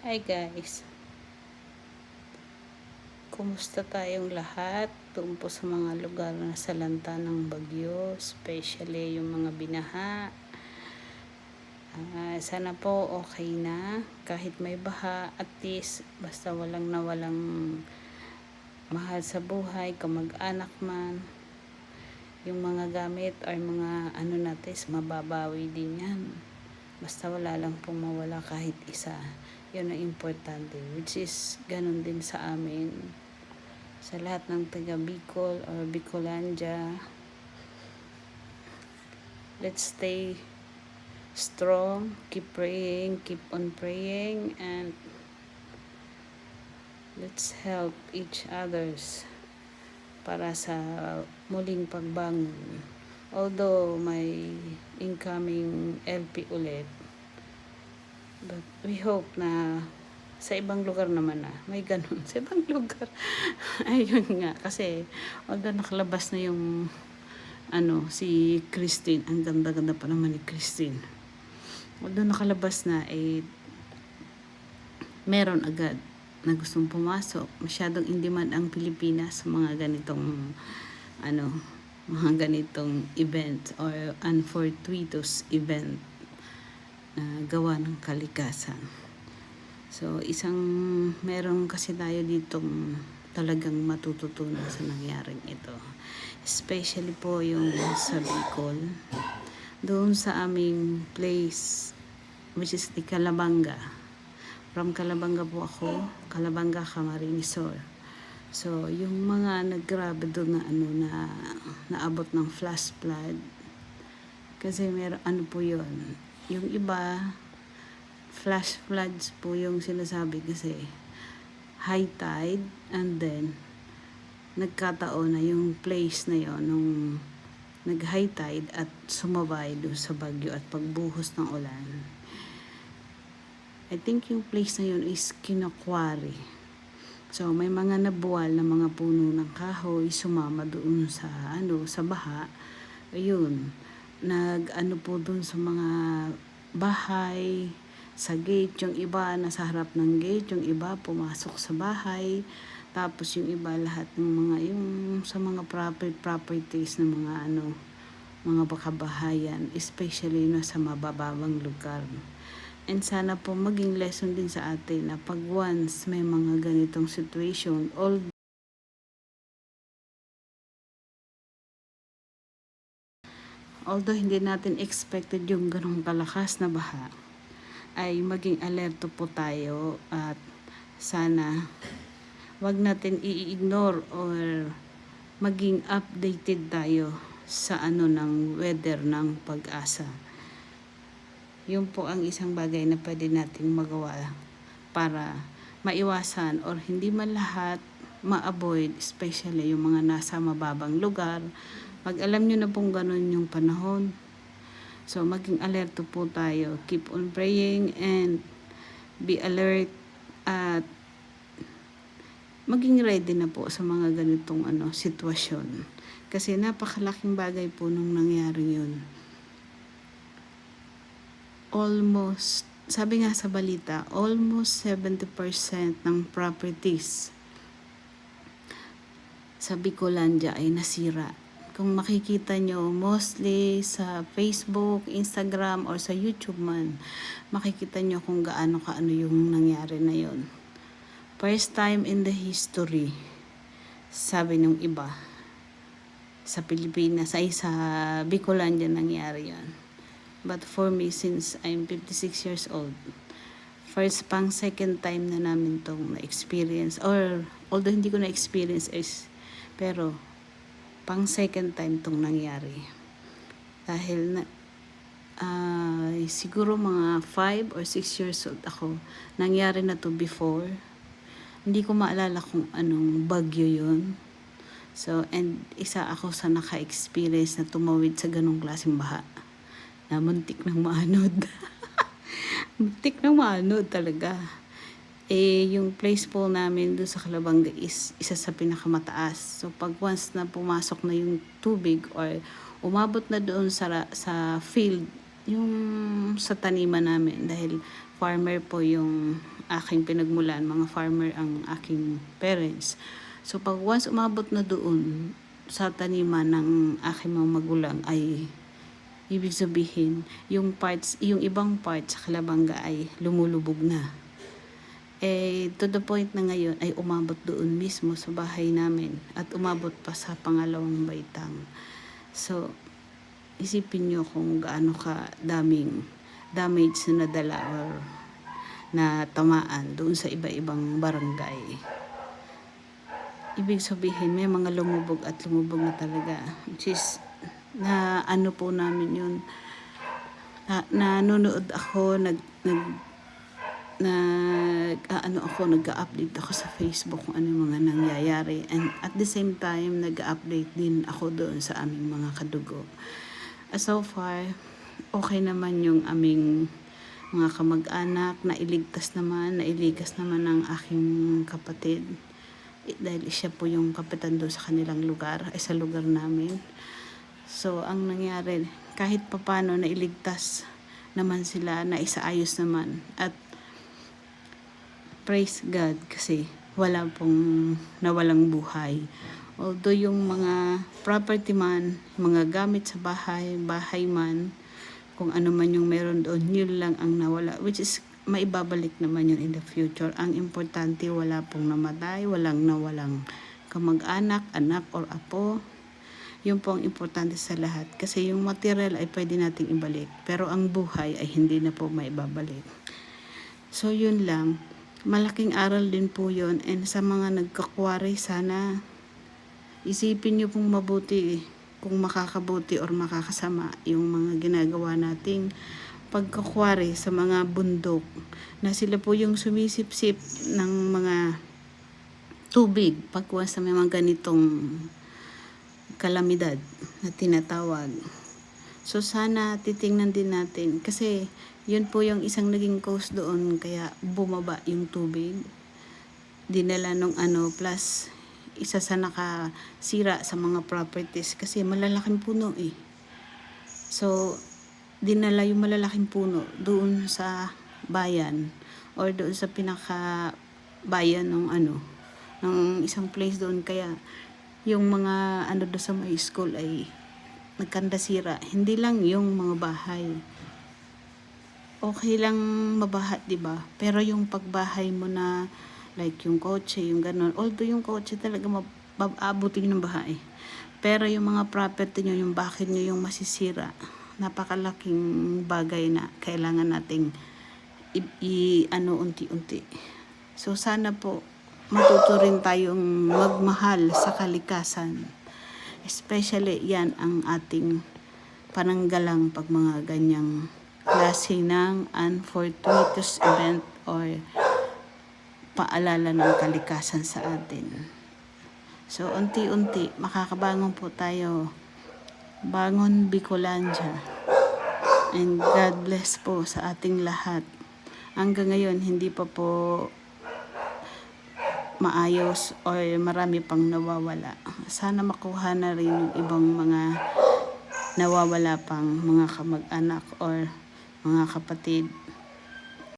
Hi guys, kumusta tayong lahat? Doon po sa mga lugar na salanta ng bagyo, especially yung mga binaha. Sana po okay na, kahit may baha, at least basta walang nawalang mahal sa buhay, kamag-anak man. Yung mga gamit or mga ano natin, mababawi din yan. Basta wala lang pong mawala kahit isa. Yun ang importante, which is ganun din sa amin. Sa lahat ng taga Bicol or Bicolandia, let's stay strong, keep praying, keep on praying, and let's help each others para sa muling pagbangon. Although may incoming LP ulit, but we hope na sa ibang lugar naman may ganun sa ibang lugar. Ayun nga, kasi although nakalabas na yung si Christine, ang ganda-ganda pa naman ni Christine, although nakalabas na, meron agad na gustong pumasok. Masyadong in demand ang Pilipinas sa mga ganitong mga ganitong event or unfortuitous event na gawa ng kalikasan. So, meron kasi tayo ditong talagang matututunan sa nangyaring ito. Especially po yung sa Bicol. Doon sa aming place, which is the Calabanga. From Calabanga po ako, Calabanga, Camarines Sur. So, yung mga naggrabe doon na naabot ng flash flood. Kasi meron po yun. Yung iba, flash floods po yung sinasabi kasi high tide, and then nagkataon na yung place na yon nung nag high tide at sumabay doon sa bagyo at pagbuhos ng ulan. I think yung place na yun is Kinakwari. So may mga nabuwal na mga puno ng kahoy sumama doon sa sa baha. Ayun, po doon sa mga bahay, sa gate, yung iba nasa harap ng gate, yung iba pumasok sa bahay, tapos yung iba lahat ng mga yung sa mga properties ng mga mga bakabahayan, especially sa mabababang lugar. And sana po maging lesson din sa atin na pag once may mga ganitong situation, although hindi natin expected yung ganong kalakas na baha, ay maging alerto po tayo at sana wag natin i-ignore or maging updated tayo sa ng weather ng Pag-asa. Yun po ang isang bagay na pwede nating magawa para maiwasan or hindi man lahat ma-avoid, especially yung mga nasa mababang lugar. Pag alam nyo na pong ganun yung panahon, so maging alerto po tayo, keep on praying and be alert at maging ready na po sa mga ganitong sitwasyon. Kasi napakalaking bagay po nung nangyari yun. Almost, sabi nga sa balita, almost 70% ng properties sa Bicolandia ay nasira. Kung makikita nyo, mostly sa Facebook, Instagram, or sa YouTube man, makikita nyo kung gaano yung nangyari na yon. First time in the history, sabi ng iba, sa Pilipinas, ay sa Bicolandia nangyari yon. But for me, since I'm 56 years old, second time na namin tong na-experience, or although hindi ko na-experience pero second time tong nangyari. Dahil siguro mga 5 or 6 years old ako, nangyari na to before. Hindi ko maalala kung anong bagyo yun. So, and isa ako sa naka-experience na tumawid sa ganong klaseng baha. Na muntik ng maanod. Muntik ng maanod talaga. Yung place po namin doon sa Calabanga is isa sa pinakamataas. So, pag once na pumasok na yung tubig or umabot na doon sa field, yung sa taniman namin, dahil farmer po yung aking pinagmulan, mga farmer ang aking parents. So pag once umabot na doon sa taniman ng aking mga magulang ay ibig sabihin yung ibang parts sa Kalabanga ay lumulubog na. To the point na ngayon ay umabot doon mismo sa bahay namin at umabot pa sa pangalawang baitang. So, isipin nyo kung gaano ka daming damage na nadala or na tamaan doon sa iba-ibang barangay. Ibig sabihin, may mga lumubog at lumubog na talaga. Which is, na ano po namin yun, nanonood ako, nag-update ako sa Facebook kung ano yung mga nangyayari, and at the same time nag-update din ako doon sa aming mga kadugo. So far okay naman yung aming mga kamag-anak, nailigas naman ng aking kapatid dahil siya po yung kapitan doon sa kanilang lugar, ay sa lugar namin. So ang nangyari, kahit papano nailigtas naman sila, na isaayos naman, at praise God kasi wala pong nawalang buhay. Although yung mga property man, mga gamit sa bahay man, kung ano man yung meron doon, yun lang ang nawala, which is maibabalik naman yun in the future. Ang importante, wala pong namatay, walang nawalang kamag-anak, anak or apo. Yun po ang importante sa lahat, kasi yung material ay pwede nating ibalik, pero ang buhay ay hindi na po maibabalik. So yun lang, malaking aral din po yun, and sa mga nagkakwari, sana isipin nyo pong mabuti kung makakabuti or makakasama yung mga ginagawa nating pagkakwari sa mga bundok, na sila po yung sumisip-sip ng mga tubig pagkuha sa mga ganitong kalamidad na tinatawag. So sana titingnan din natin, kasi yun po yung isang naging cause doon kaya bumaba yung tubig, dinala nung plus isa sa nakasira sa mga properties, kasi malalaking puno so dinala yung malalaking puno doon sa bayan or doon sa pinaka bayan ng ng isang place doon, kaya yung mga doon sa may school ay nagkandasira. Hindi lang yung mga bahay, okay lang mabaha, diba? Pero yung pagbahay mo na like yung kotse, yung ganon, although yung kotse talaga maaabutin ng baha pero yung mga property nyo, yung bakit nyo yung masisira, napakalaking bagay na kailangan nating unti-unti. So sana po matuto rin tayong magmahal sa kalikasan, especially yan ang ating pananggalang pag mga ganyang klase ng unfortuitous event or paalala ng kalikasan sa atin. So unti-unti makakabangon po tayo. Bangon Bicolandia, and God bless po sa ating lahat. Hanggang ngayon hindi pa po maayos or marami pang nawawala. Sana makuha na rin yung ibang mga nawawala pang mga kamag-anak or mga kapatid